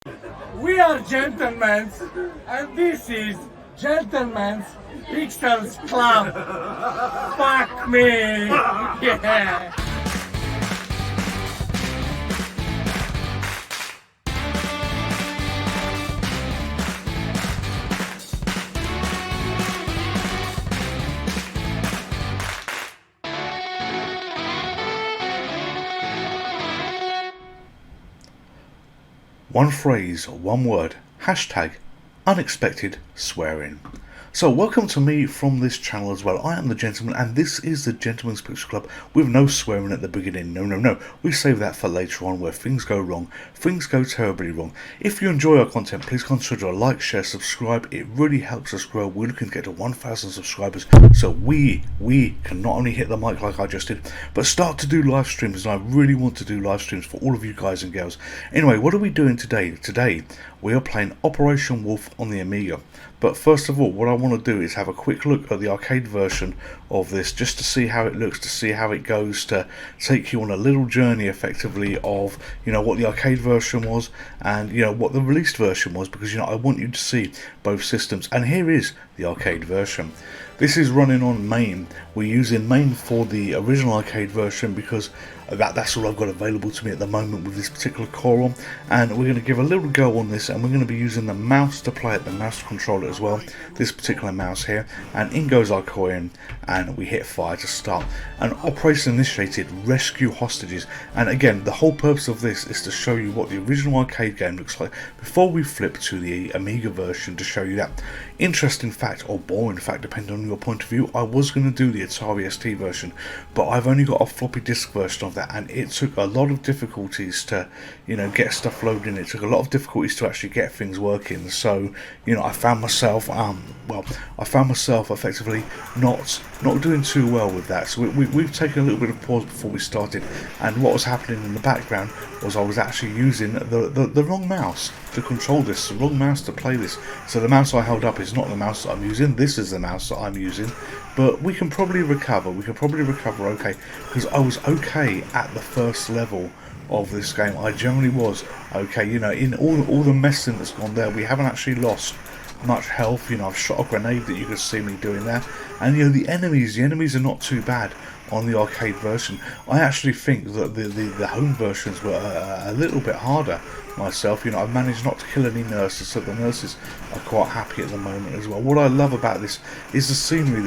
We are gentlemen, and this is Gentlemen's Pixels Club. Fuck me! Yeah! One phrase, one word, hashtag unexpected swearing. So welcome to me from this channel as well. I am the Gentleman and this is the Gentleman's Pixel Club with no swearing at the beginning. No. We save that for later on where things go wrong. Things go terribly wrong. If you enjoy our content, please consider a like, share, subscribe. It really helps us grow. We're looking to get to 1,000 subscribers so we can not only hit the mic like I just did, but start to do live streams. And I really want to do live streams for all of you guys and girls. Anyway, what are we doing today? Today we are playing Operation Wolf on the Amiga. But first of all, what I want to do is have a quick look at the arcade version of this, just to see how it looks, to see how it goes, to take you on a little journey effectively of, what the arcade version was and, what the released version was, because, I want you to see both systems. And here is the arcade version. This is running on Mame. We're using Mame for the original arcade version because that's all I've got available to me at the moment with this particular core on, and we're going to give a little go on this, and we're going to be using the mouse to play it, the mouse to control it as well, this particular mouse here, and in goes our coin, and we hit fire to start. And Operation Initiated, rescue hostages. And again, the whole purpose of this is to show you what the original arcade game looks like before we flip to the Amiga version, to show you that. Interesting fact, or boring fact depending on your point of view, I was going to do the Atari ST version, but I've only got a floppy disk version of that, and it took a lot of difficulties to get stuff loaded in. It took a lot of difficulties to actually get things working. So I found myself effectively not doing too well with that. So we've taken a little bit of pause before we started, and what was happening in the background was I was actually using the wrong mouse to control this, the wrong mouse to play this. So the mouse I held up is not the mouse that I'm using, this is the mouse that I'm using. But we can probably recover, okay, because I was okay at the first level of this game. I generally was okay, in all the messing that's gone there, we haven't actually lost much health. I've shot a grenade that you could see me doing there, and the enemies are not too bad on the arcade version. I actually think that the home versions were a little bit harder myself. I've managed not to kill any nurses, so the nurses are quite happy at the moment as well. What I love about this is the scenery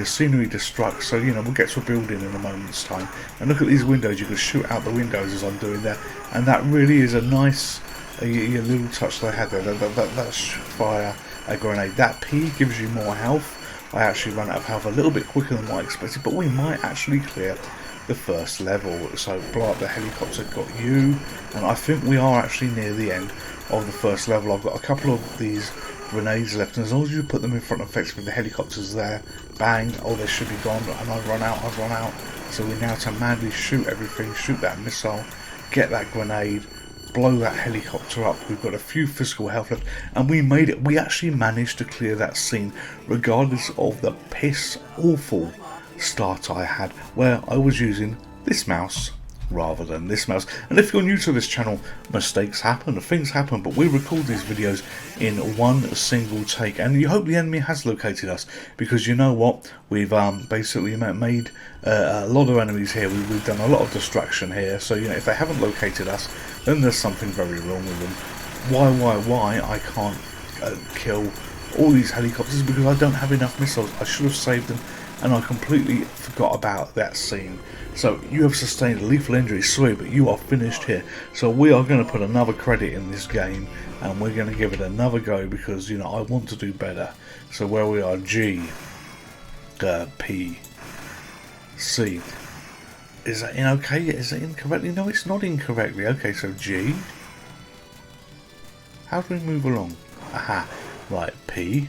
destructs. So we'll get to a building in a moment's time, and look at these windows. You can shoot out the windows as I'm doing there, and that really is a nice a little touch that I had there. That's fire a grenade. That P gives you more health. I actually ran out of health a little bit quicker than what I expected, but we might actually clear the first level. So blow up the helicopter, got you, and I think we are actually near the end of the first level. I've got a couple of these grenades left, and as long as you put them in front of effectively the helicopters there, bang, oh, they should be gone, and I've run out. So we now have to madly shoot everything, shoot that missile, get that grenade, blow that helicopter up. We've got a few physical health left, and we made it. We actually managed to clear that scene regardless of the piss awful start I had, where I was using this mouse rather than this mouse. And if you're new to this channel, mistakes happen, things happen, but we record these videos in one single take, and you hope the enemy has located us, because you know what, we've basically made a lot of enemies here. We've done a lot of distraction here, so if they haven't located us, then there's something very wrong with them. Why I can't kill all these helicopters? Because I don't have enough missiles. I should have saved them, and I completely forgot about that scene. So you have sustained a lethal injury, sorry, but you are finished here. So we are going to put another credit in this game, and we're going to give it another go, because I want to do better. So where we are, G, P, C. Is that okay? Is it incorrectly? No, it's not incorrectly. Okay, so G. How do we move along? Aha. Right, P.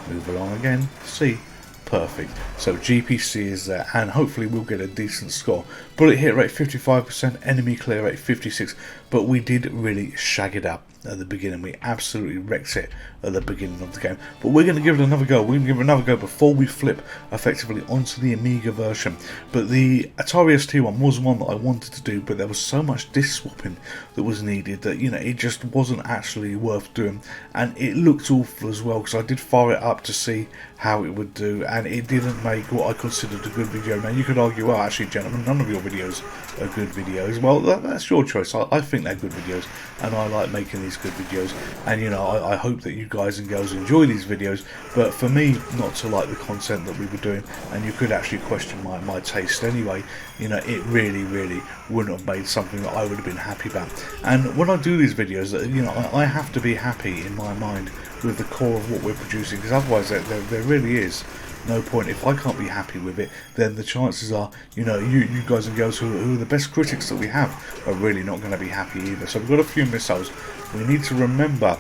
Move along again. C. perfect. So GPC is there, and hopefully we'll get a decent score. Bullet hit rate 55%, enemy clear rate 56%, but we did really shag it up at the beginning. We absolutely wrecked it at the beginning of the game, but we're going to give it another go. We're going to give it another go before we flip effectively onto the Amiga version. But the Atari ST one was one that I wanted to do, but there was so much disk swapping that was needed that, you know, it just wasn't actually worth doing, and it looked awful as well, because I did fire it up to see how it would do, and it didn't make what I considered a good video. Now you could argue, well, actually gentlemen, none of your videos are good videos. Well, that's your choice. I think they're good videos, and I like making these good videos, and you know, I hope that you guys and girls enjoy these videos. But for me not to like the content that we were doing, and you could actually question my taste anyway, you know, it really wouldn't have made something that I would have been happy about. And when I do these videos, you know, I have to be happy in my mind with the core of what we're producing, because otherwise there really is no point. If I can't be happy with it, then the chances are, you know, you guys and girls who are the best critics that we have are really not going to be happy either. So we've got a few missiles. We need to remember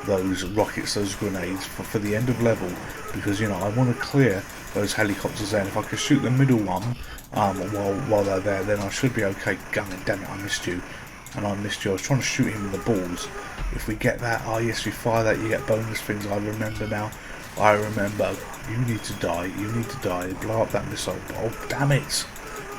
those rockets, those grenades for the end of level, because, you know, I want to clear those helicopters there, and if I can shoot the middle one while they're there, then I should be okay. Damn it, I missed you. And I missed you. I was trying to shoot him in the balls. If we get that, oh yes, we fire that, you get bonus things. I remember now. I remember. You need to die. You need to die. Blow up that missile. Oh, damn it.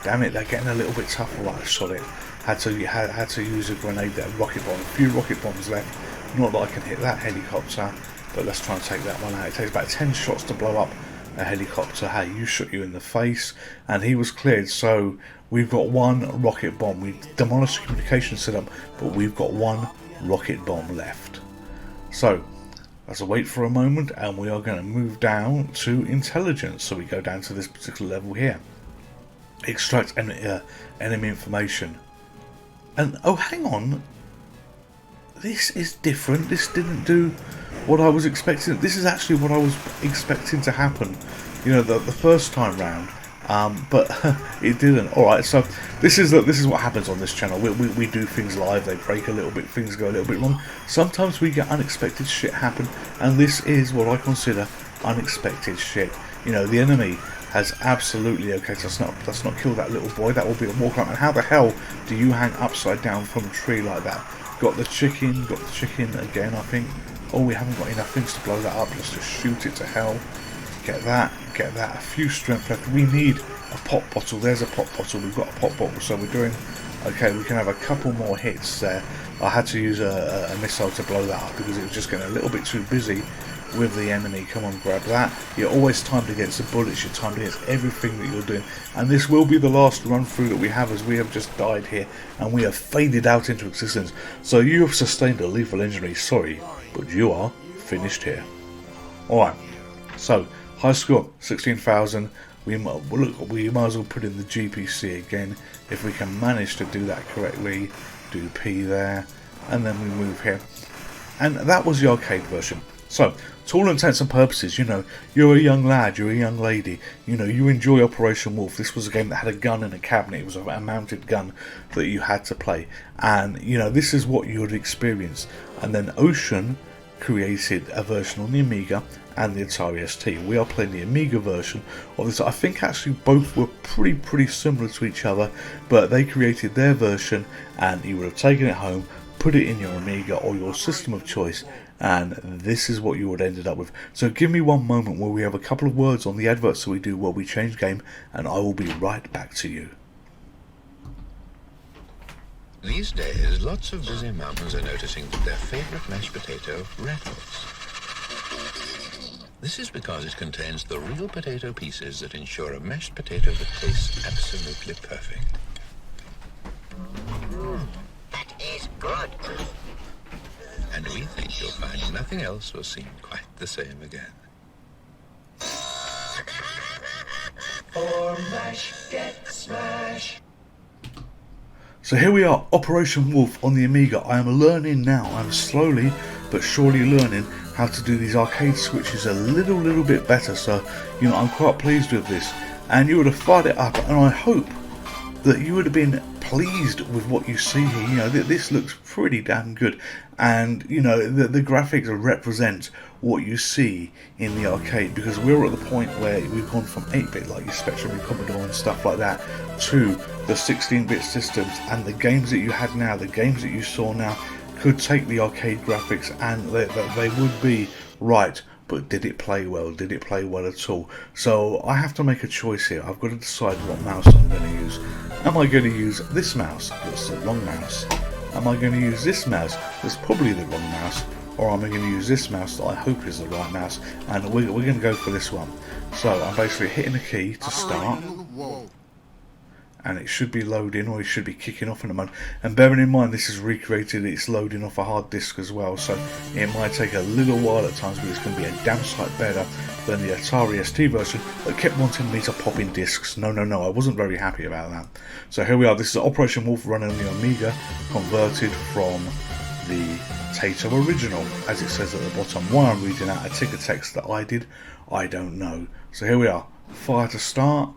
Damn it, they're getting a little bit tougher. Right, I shot it. Had to use a grenade there. Rocket bomb. A few rocket bombs left. Not that I can hit that helicopter, but let's try and take that one out. It takes about 10 shots to blow up a helicopter. Hey, you shot you in the face, and he was cleared. So we've got one rocket bomb. We demolished the communication setup, but we've got one rocket bomb left. So let's wait for a moment, and we are going to move down to intelligence. So we go down to this particular level here. Extract enemy information. And oh, hang on, this is different. This didn't do what I was expecting. This is actually what I was expecting to happen, you know, the first time round, but it didn't. Alright, so this is what happens on this channel. We do things live, they break a little bit, things go a little bit wrong. Sometimes we get unexpected shit happen, and this is what I consider unexpected shit. You know, the enemy has absolutely, okay, so let's not kill that little boy. That will be a war crime. And how the hell do you hang upside down from a tree like that? Got the chicken again, I think. Oh, we haven't got enough things to blow that up. Let's just shoot it to hell. Get that. A few strength left. We need a pop bottle. There's a pop bottle. We've got a pop bottle, so we're doing okay. We can have a couple more hits there. I had to use a missile to blow that up because it was just getting a little bit too busy with the enemy. Come on, grab that. You're always timed against the bullets. You're timed against everything that you're doing. And this will be the last run through that we have, as we have just died here and we have faded out into existence. So you have sustained a lethal injury. Sorry, but you are finished here. Alright, so high score 16,000. We might as well put in the GPC again if we can manage to do that correctly. Do P there, and then we move here. And that was the arcade version. So, to all intents and purposes, you know, you're a young lad, you're a young lady, you know, you enjoy Operation Wolf. This was a game that had a gun in a cabinet. It was a mounted gun that you had to play. And, you know, this is what you would experience. And then Ocean created a version on the Amiga and the Atari ST. We are playing the Amiga version of this. I think actually both were pretty similar to each other, but they created their version and you would have taken it home, put it in your Amiga or your system of choice, and this is what you would ended up with. So give me one moment where we have a couple of words on the adverts that we do where we change game, and I will be right back to you. These days, lots of busy mums are noticing that their favourite mashed potato rattles. This is because it contains the real potato pieces that ensure a mashed potato that tastes absolutely perfect. That is good. And we think you'll find nothing else will seem quite the same again. For mash, get smash. So here we are, Operation Wolf on the Amiga. I am learning now, I'm slowly but surely learning how to do these arcade switches a little bit better. So, you know, I'm quite pleased with this. And you would have fired it up, and I hope that you would have been pleased with what you see here. You know, this looks pretty damn good, and you know, the graphics represent what you see in the arcade, because we're at the point where we've gone from 8-bit, like your Spectrum and Commodore and stuff like that, to the 16-bit systems, and the games that you had now, the games that you saw now, could take the arcade graphics and they would be right, but did it play well? Did it play well at all? So I have to make a choice here. I've got to decide what mouse I'm going to use. Am I going to use this mouse? That's the wrong mouse. Am I going to use this mouse? That's probably the wrong mouse. Or am I going to use this mouse that I hope is the right mouse? And we're going to go for this one. So I'm basically hitting the key to start, and it should be loading, or it should be kicking off in a moment. And bearing in mind this is recreated, it's loading off a hard disk as well, so it might take a little while at times, but it's going to be a damn sight better than the Atari ST version that kept wanting me to pop in discs. No, I wasn't very happy about that. So here we are. This is Operation Wolf running on the Amiga, converted from the Tato original, as it says at the bottom. Why I'm reading out a ticker text that I did, I don't know. So here we are. Fire to start,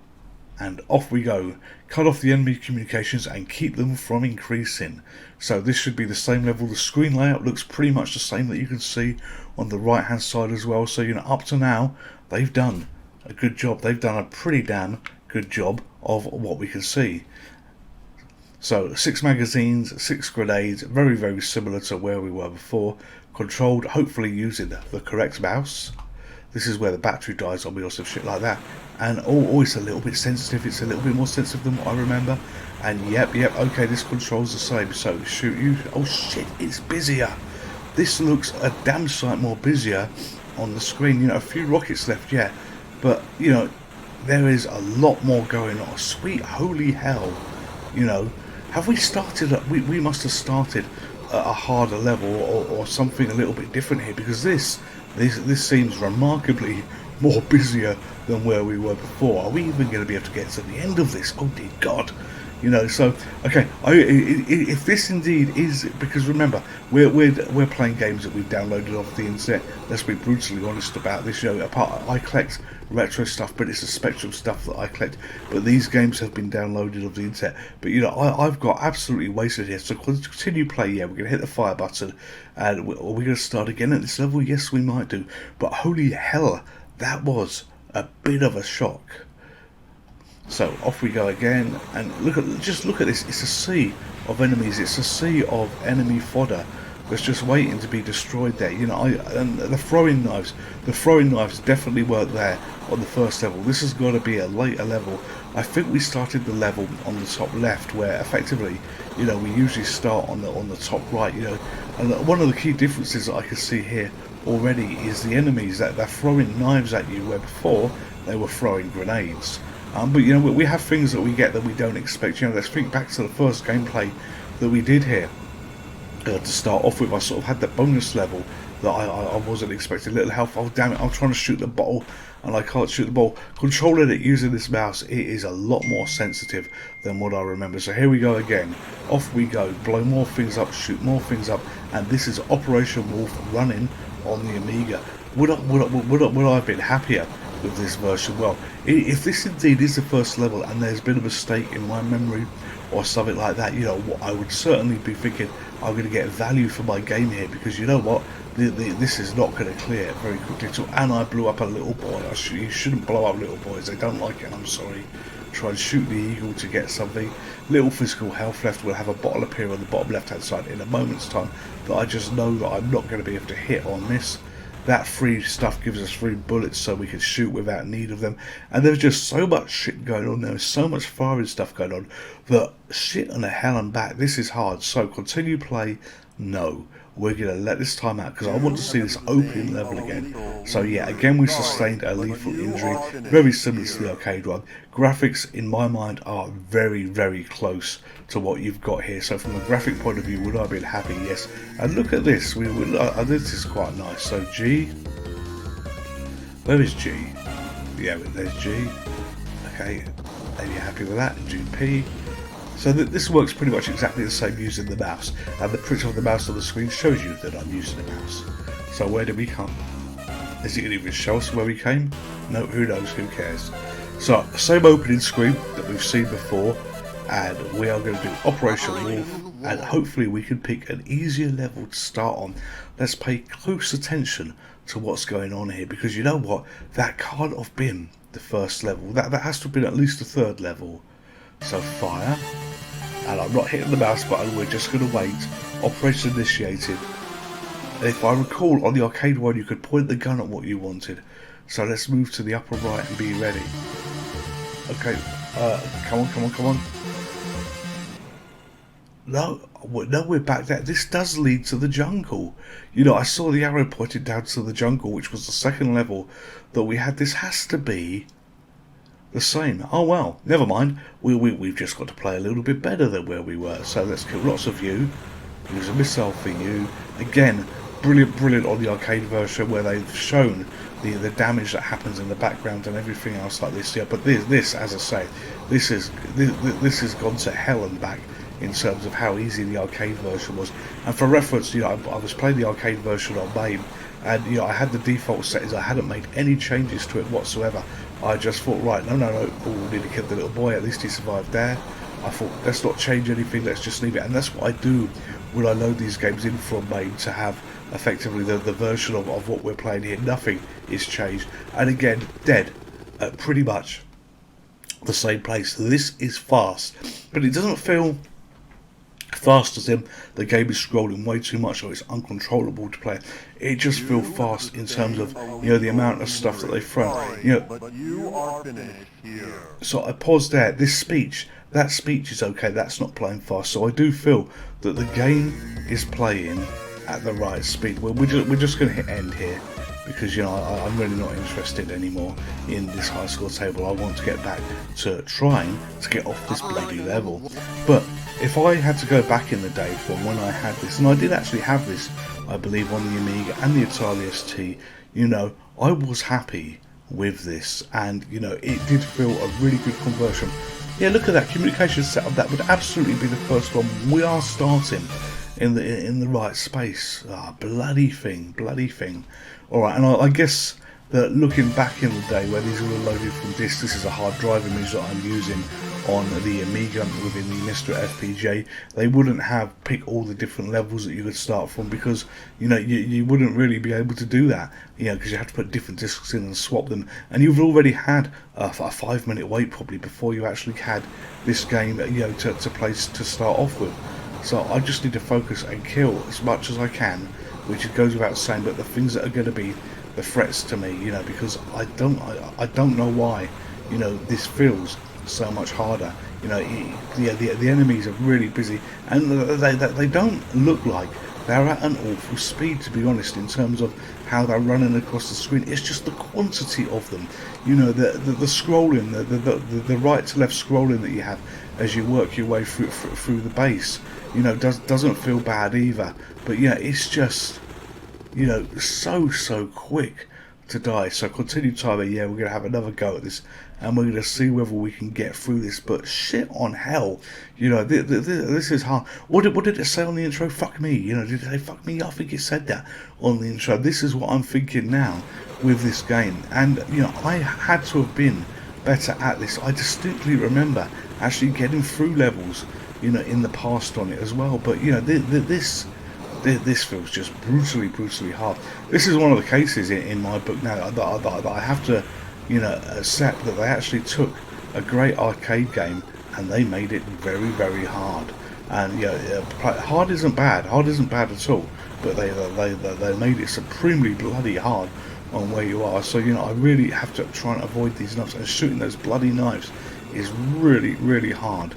and off we go. Cut off the enemy communications and keep them from increasing. So this should be the same level. The screen layout looks pretty much the same that you can see on the right hand side as well. So, you know, up to now they've done a good job. They've done a pretty damn good job of what we can see. So 6 magazines, 6 grenades, very similar to where we were before, controlled hopefully using the correct mouse. This is where the battery dies on me or some shit like that. And it's a little bit sensitive. It's a little bit more sensitive than what I remember. And yep, okay, this controls the same. So shoot you. Oh shit, it's busier. This looks a damn sight more busier on the screen. You know, a few rockets left, yeah, but you know, there is a lot more going on. Sweet holy hell, you know. Have we started? We must have started at a harder level or something a little bit different here, because this seems remarkably more busier than where we were before. Are we even going to be able to get to the end of this? Oh dear God. You know, so okay. If this indeed is, because remember, we're playing games that we've downloaded off the internet. Let's be brutally honest about this. You know, I collect retro stuff, but it's the Spectrum stuff that I collect. But these games have been downloaded off the internet. But you know, I've got absolutely wasted here. So continue play. Yeah, we're gonna hit the fire button, and are we gonna start again at this level? Yes, we might do. But holy hell, that was a bit of a shock. So off we go again, and just look at this. It's a sea of enemies. It's a sea of enemy fodder that's just waiting to be destroyed there. You know, and the throwing knives definitely weren't there on the first level. This has got to be a later level. I think we started the level on the top left, where effectively, you know, we usually start on the top right. You know, and one of the key differences that I can see here already is the enemies that they're throwing knives at you, where before they were throwing grenades. But you know, we have things that we get that we don't expect. You know, let's think back to the first gameplay that we did here. To start off with, I sort of had the bonus level that I wasn't expecting. Little health. Oh damn it! I'm trying to shoot the bottle and I can't shoot the ball. Controlling it using this mouse, it is a lot more sensitive than what I remember. So here we go again. Off we go. Blow more things up, shoot more things up, and this is Operation Wolf running on the Amiga. Would I have been happier with this version? Well, if this indeed is the first level and there's been a mistake in my memory or something like that, you know, what I would certainly be thinking, I'm going to get value for my game here, because you know what, this is not going to clear very quickly. So, and I blew up a little boy. You shouldn't blow up little boys, they don't like it, I'm sorry. Try and shoot the eagle to get something. Little physical health left. We'll have a bottle appear on the bottom left hand side in a moment's time that I just know that I'm not going to be able to hit on this. That free stuff gives us free bullets so we can shoot without need of them. And there's just so much shit going on. There's so much firing stuff going on that shit on the hell and back. This is hard. So continue play. No. We're going to let this time out because I want to see this opening level again. So yeah, again we sustained a lethal injury. Very similar to the arcade one. Graphics in my mind are very close to what you've got here. So from a graphic point of view, would I have been happy? Yes. And look at this. This is quite nice. So G. Where is G? Yeah, there's G. Okay. Are you happy with that? GP. So this works pretty much exactly the same using the mouse, and the picture of the mouse on the screen shows you that I'm using a mouse. So where did we come? Is it going to even show us where we came? No, who knows, who cares. So same opening screen that we've seen before, and we are going to do Operation Wolf, and hopefully we can pick an easier level to start on. Let's pay close attention to what's going on here, because you know what, that can't have been the first level, that has to have been at least the third level. So fire, and I'm not hitting the mouse button, we're just going to wait. Operation initiated. And if I recall, on the arcade one you could point the gun at what you wanted, so let's move to the upper right and be ready. Okay, come on. No, we're back there. This does lead to the jungle. You know, I saw the arrow pointed down to the jungle, which was the second level that we had. This has to be the same. Oh well, never mind. We've just got to play a little bit better than where we were. So let's kill lots of you. Use a missile for you. Again, brilliant on the arcade version, where they've shown the damage that happens in the background and everything else like this. Yeah, but this, as I say, this has gone to hell and back in terms of how easy the arcade version was. And for reference, you know, I was playing the arcade version on Mame, and you know, I had the default settings. I hadn't made any changes to it whatsoever. I just thought, right, no, oh, we need to kill the little boy, at least he survived there. I thought, let's not change anything, let's just leave it. And that's what I do when I load these games in from Mame, to have effectively the version of what we're playing here. Nothing is changed, and again, dead at pretty much the same place. This is fast, but it doesn't feel fast as in the game is scrolling way too much or it's uncontrollable to play. It just feels fast in terms of, you know, the amount of stuff that they throw. You know, but you are finished here. So I paused there. That speech is okay. That's not playing fast. So I do feel that the game is playing at the right speed. We're just going to hit end here, because you know I'm really not interested anymore in this high score table. I want to get back to trying to get off this bloody level. But if I had to go back in the day from when I had this, and I did actually have this, I believe, on the Amiga and the Atari ST, you know, I was happy with this, and you know, it did feel a really good conversion. Yeah, look at that communication setup. That would absolutely be the first one. We are starting in the right space. Bloody thing. All right, and I guess that looking back in the day where these were loaded from discs, this is a hard drive image that I'm using on the Amiga within the MiSTer FPGA. They wouldn't have pick all the different levels that you could start from, because you know you wouldn't really be able to do that, you know, because you have to put different discs in and swap them, and you've already had a 5-minute wait probably before you actually had this game, you know, to place to start off with. So I just need to focus and kill as much as I can, which it goes without saying, but the things that are going to be the threats to me, you know, because I don't know why, you know, this feels so much harder. You know, the enemies are really busy, and they don't look like they're at an awful speed, to be honest, in terms of how they're running across the screen. It's just the quantity of them, you know, the scrolling, the right to left scrolling that you have as you work your way through the base, you know, doesn't feel bad either. But yeah, it's just, you know, so quick to die. So continue timer. Yeah, we're gonna have another go at this, and we're gonna see whether we can get through this. But shit on hell, you know, this is hard. What did it say on the intro? Fuck me, you know, did it say fuck me? I think it said that on the intro. This is what I'm thinking now with this game, and you know, I had to have been better at this. I distinctly remember actually getting through levels, you know, in the past on it as well. But you know, this feels just brutally hard. This is one of the cases in my book now that I have to, you know, accept that they actually took a great arcade game and they made it very hard. And you know, hard isn't bad at all, but they made it supremely bloody hard on where you are. So you know, I really have to try and avoid these knives, and shooting those bloody knives is really hard.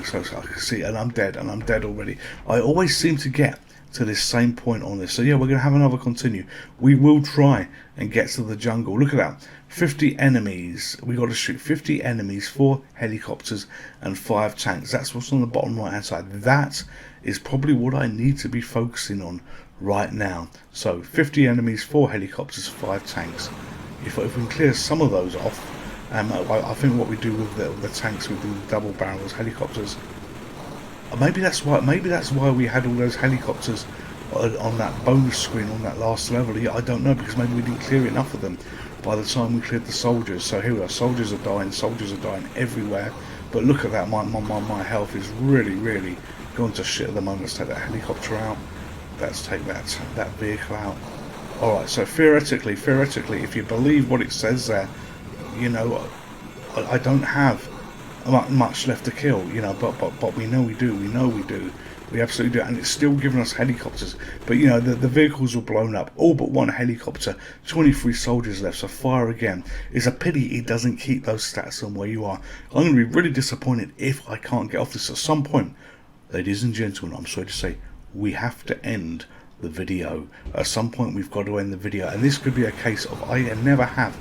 So I can see, and I'm dead already. I always seem to get to this same point on this. So yeah, we're going to have another continue. We will try and get to the jungle. Look at that, 50 enemies. We got to shoot 50 enemies, 4 helicopters and 5 tanks. That's what's on the bottom right hand side. That is probably what I need to be focusing on right now. So 50 enemies, 4 helicopters, 5 tanks. If we can clear some of those off, I think what we do with the tanks, we do the double barrels, helicopters. Maybe that's why we had all those helicopters on that bonus screen on that last level. Yeah, I don't know, because maybe we didn't clear enough of them by the time we cleared the soldiers. So here we are, soldiers are dying everywhere. But look at that, my health is really going to shit at the moment. Let's take that helicopter out. Let's take that vehicle out. Alright, so theoretically, if you believe what it says there, you know, I don't have much left to kill, you know, but we know we do, we absolutely do, and it's still giving us helicopters. But you know, the vehicles were blown up, all but one helicopter, 23 soldiers left, so fire again. It's a pity it doesn't keep those stats on where you are. I'm going to be really disappointed if I can't get off this at some point. Ladies and gentlemen, I'm sorry to say, we have to end the video. At some point we've got to end the video, and this could be a case of I never have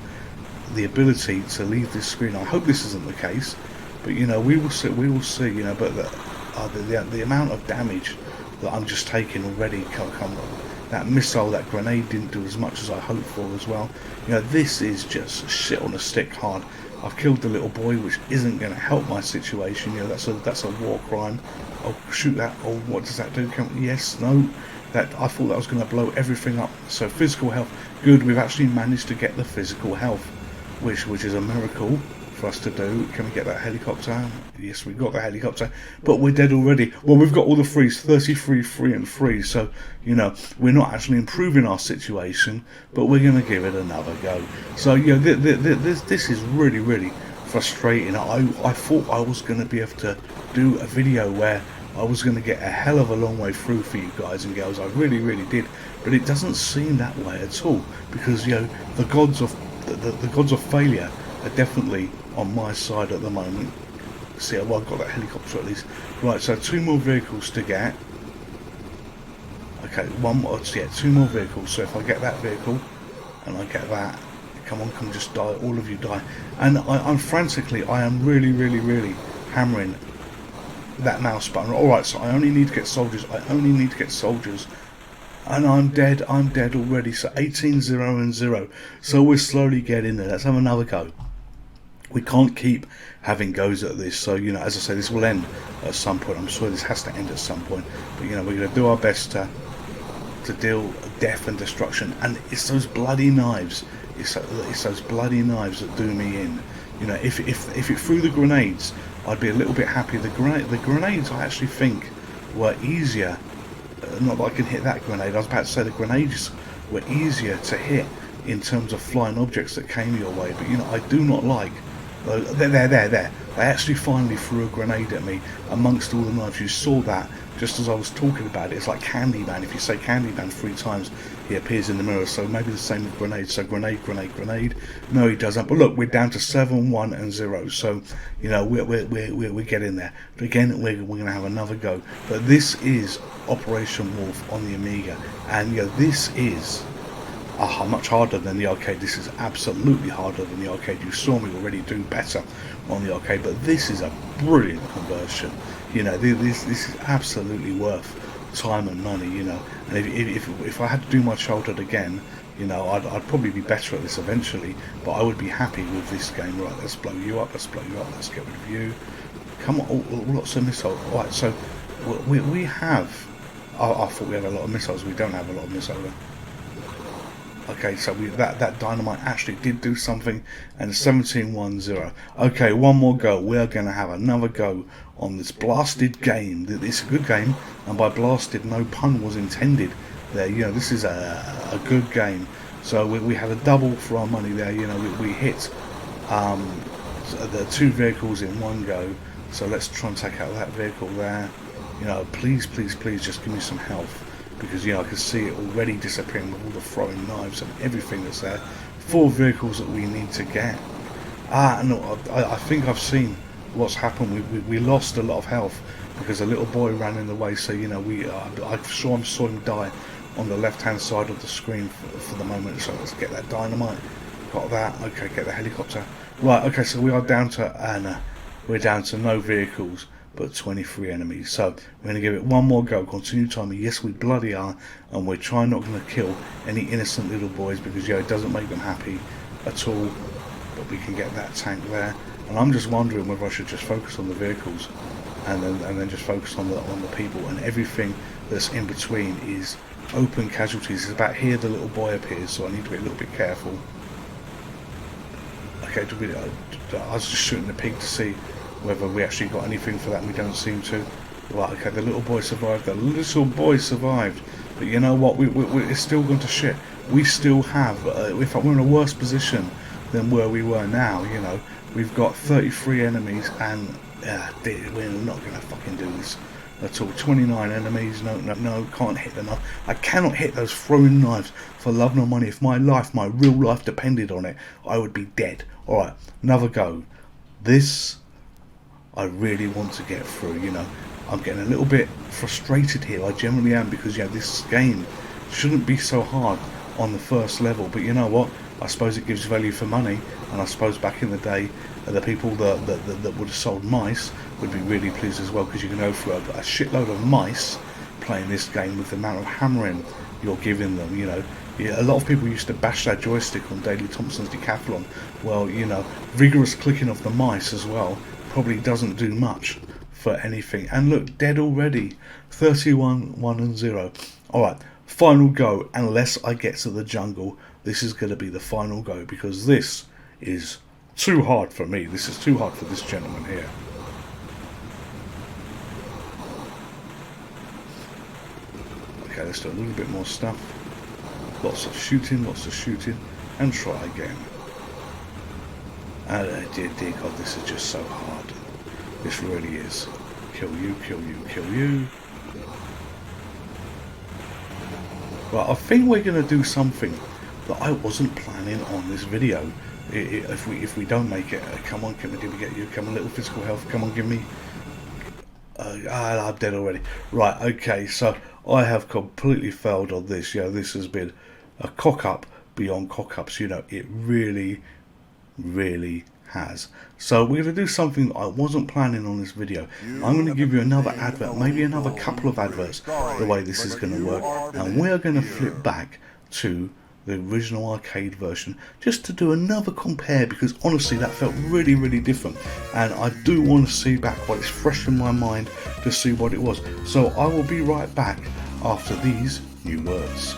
the ability to leave this screen. I hope this isn't the case, but you know, we will see, you know. But the amount of damage that I'm just taking already, that missile, that grenade didn't do as much as I hoped for as well. You know, this is just shit on a stick hard. I've killed the little boy, which isn't going to help my situation. You know, that's a war crime. Oh, shoot that. Oh, what does that do? Yes, no. That, I thought that was going to blow everything up. So physical health, good. We've actually managed to get the physical health, which is a miracle for us to do. Can we get that helicopter? Yes, we got the helicopter, but we're dead already. Well, we've got all the frees, 33, 3 and 3. So you know, we're not actually improving our situation, but we're going to give it another go. So you know, this is really frustrating. I thought I was going to be able to do a video where I was going to get a hell of a long way through for you guys and girls. I really did, but it doesn't seem that way at all, because you know, the gods of failure are definitely on my side at the moment. See, well, I've got that helicopter at least. Right, so 2 more vehicles to get. Okay, 1 more, yeah, 2 more vehicles. So if I get that vehicle and I get that, come on, just die, all of you die. And I'm frantically, I am really hammering that mouse button. Alright, so I only need to get soldiers, and I'm dead already. So 18, 0 and 0. So we're slowly getting there. Let's have another go. We can't keep having goes at this, so you know, as I say, this will end at some point. I'm sure this has to end at some point, but you know, we're going to do our best to deal death and destruction. And it's those bloody knives, it's those bloody knives that do me in. You know, if it threw the grenades, I'd be a little bit happy. The grenades I actually think were easier. Not that I can hit that grenade. I was about to say the grenades were easier to hit in terms of flying objects that came your way. But you know, I do not like. There. They actually finally threw a grenade at me amongst all the knives. You saw that just as I was talking about it. It's like Candyman. If you say Candyman 3 times, he appears in the mirror. So maybe the same with grenades. So grenade. No, he doesn't. But look, we're down to 7, 1 and 0. So you know, we're getting there. But again, we're going to have another go. But this is Operation Wolf on the Amiga, and you know, this is much harder than the arcade. This is absolutely harder than the arcade. You saw me already do better on the arcade, but this is a brilliant conversion. You know, this is absolutely worth time and money. You know, and if I had to do my childhood again, you know, I'd probably be better at this eventually, but I would be happy with this game. Right, let's blow you up. Let's get rid of you. Come on, lots of missiles. Right, so we have. I thought we had a lot of missiles. We don't have a lot of missiles. Okay, so that dynamite actually did do something, and 17-1-0. Okay, one more go. We are going to have another go on this blasted game. It's a good game, and by blasted, no pun was intended there. You know, this is a good game. So we had a double for our money there. You know, we hit the 2 vehicles in one go. So let's try and take out that vehicle there. You know, please just give me some health, because you know, I can see it already disappearing with all the throwing knives and everything that's there. 4 vehicles that we need to get. No, I think I've seen what's happened. We lost a lot of health because a little boy ran in the way. So you know, I saw him die on the left hand side of the screen for the moment. So let's get that dynamite. Got that. Okay, get the helicopter. Right. Okay, so we are down to we're down to no vehicles, but 23 enemies. So we're going to give it one more go. Continue timing. Yes, we bloody are, and we're trying not going to kill any innocent little boys, because you know, it doesn't make them happy at all. But we can get that tank there, and I'm just wondering whether I should just focus on the vehicles, and then just focus on the people, and everything that's in between is open casualties. It's about here the little boy appears, so I need to be a little bit careful. Okay, I was just shooting the pig to see Whether we actually got anything for that, we don't seem to. Right, okay, the little boy survived. The little boy survived. But you know what? It's still gone to shit. We still have, in fact, we're in a worse position than where we were now, you know. We've got 33 enemies, and we're not going to fucking do this at all. 29 enemies, no, can't hit them. I cannot hit those throwing knives for love nor money. If my real life depended on it, I would be dead. Alright, another go. This, I really want to get through, you know. I'm getting a little bit frustrated here, I generally am, because, you know, this game shouldn't be so hard on the first level, but you know what, I suppose it gives value for money, and I suppose back in the day, the people that would have sold mice would be really pleased as well, because you can go through a shitload of mice playing this game with the amount of hammering you're giving them, you know. Yeah, a lot of people used to bash that joystick on Daley Thompson's Decathlon. Well, you know, vigorous clicking of the mice as well probably doesn't do much for anything. And look, dead already. 31, 1 and 0. Alright, final go. Unless I get to the jungle, this is going to be the final go, because this is too hard for me. This is too hard for this gentleman here. Okay, let's do a little bit more stuff. Lots of shooting, and try again. And dear God, this is just so hard. This really is. Kill you, kill you, kill you. Right, I think we're going to do something that I wasn't planning on this video. If we don't make it, come on, can we get you? Come on, little physical health. Come on, give me. I'm dead already. Right, okay, so I have completely failed on this. You know, this has been a cock up beyond cock ups. You know, it really, really has. So we're going to do something I wasn't planning on this video. I'm going to give you another advert, maybe another couple of adverts, the way this is going to work, and we're going to flip back to the original arcade version just to do another compare, because honestly that felt really, really different, and I do want to see back while it's fresh in my mind to see what it was. So I will be right back after these new words.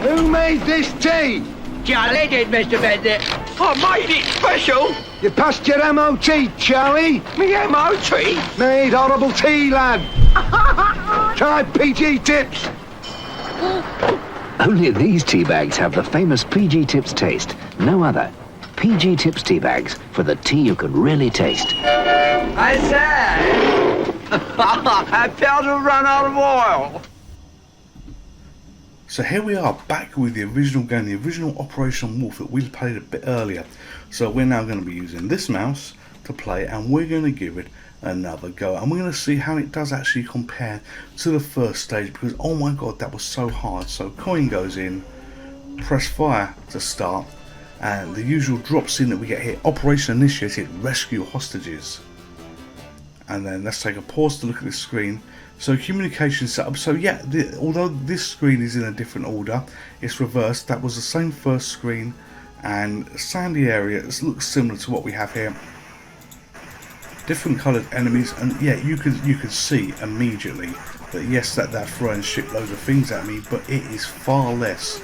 Who made this tea? Charlie did, Mr. Bennett. I made it special. You passed your MOT, Charlie. Me MOT? Made horrible tea, lad. Try PG Tips. Only these tea bags have the famous PG Tips taste. No other. PG Tips tea bags for the tea you can really taste. I said, I felt to run out of oil. So here we are back with the original game, the original Operation Wolf that we played a bit earlier. So we're now going to be using this mouse to play, and we're going to give it another go, and we're going to see how it does actually compare to the first stage, because oh my god, that was so hard. So coin goes in, press fire to start, and the usual drop scene that we get here: Operation Initiated, rescue hostages. And then let's take a pause to look at this screen. So communication setup. So yeah, although this screen is in a different order, it's reversed. That was the same first screen, and sandy area. It looks similar to what we have here. Different coloured enemies, and yeah, you could see immediately that yes, that they're throwing shitloads of things at me, but it is far less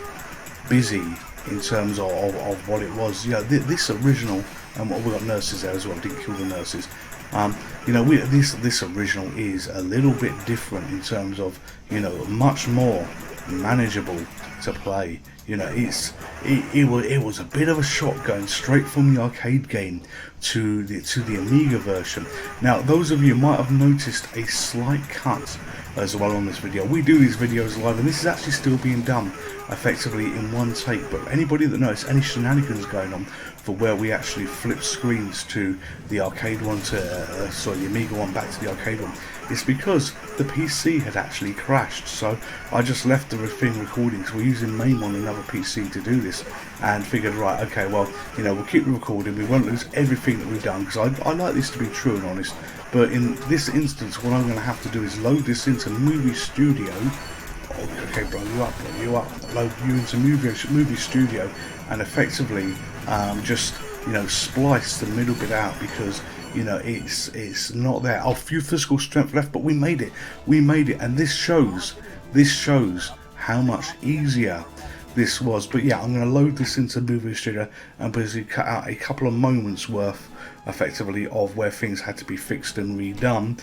busy in terms of what it was. You know, this original, and we got nurses there as well. Didn't kill the nurses. You know, this original is a little bit different in terms of, you know, much more manageable to play. You know, it was a bit of a shock going straight from the arcade game to the Amiga version. Now, those of you might have noticed a slight cut as well on this video. We do these videos live, and this is actually still being done effectively in one take. But anybody that knows any shenanigans going on for where we actually flip screens to the arcade one to the Amiga one back to the arcade one, it's because the PC had actually crashed. So I just left the thing recording, because we're using Mame on another PC to do this, and figured, right, okay, well, you know, we'll keep recording, we won't lose everything that we've done, because I like this to be true and honest. But in this instance, what I'm going to have to do is load this into Movie Studio. Okay, blow you up, load you into Movie Studio, and effectively just, you know, splice the middle bit out, because, you know, it's not there. A few physical strength left, but we made it, and this shows how much easier this was. But yeah, I'm going to load this into Movie Studio and basically cut out a couple of moments worth effectively of where things had to be fixed and redone,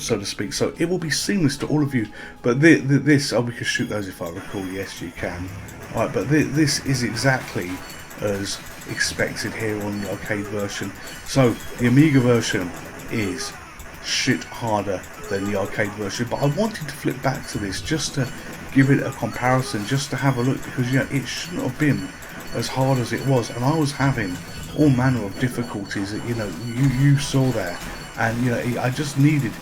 so to speak, so it will be seamless to all of you. But this, we can shoot those if I recall. Yes, you can. Alright, but this is exactly as expected here on the arcade version. So the Amiga version is shit harder than the arcade version, but I wanted to flip back to this just to give it a comparison, just to have a look, because it shouldn't have been as hard as it was, and I was having all manner of difficulties that you saw there, and I just needed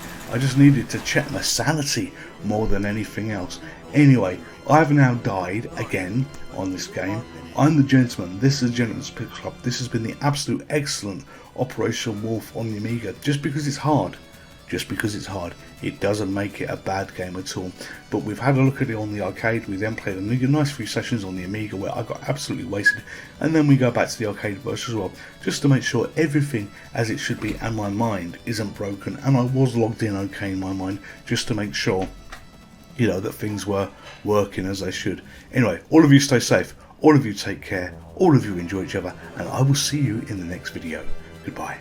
to check my sanity more than anything else. Anyway, I've now died again on this game. I'm the Gentleman. This is Gentleman's Pixel Club. This has been the absolute excellent Operation Wolf on the Amiga. Just because it's hard, it doesn't make it a bad game at all. But we've had a look at it on the arcade. We then played a nice few sessions on the Amiga where I got absolutely wasted, and then we go back to the arcade version as well, just to make sure everything as it should be and my mind isn't broken, and I was logged in okay in my mind, just to make sure that things were working as they should. Anyway, all of you stay safe, all of you take care, all of you enjoy each other, and I will see you in the next video. Goodbye.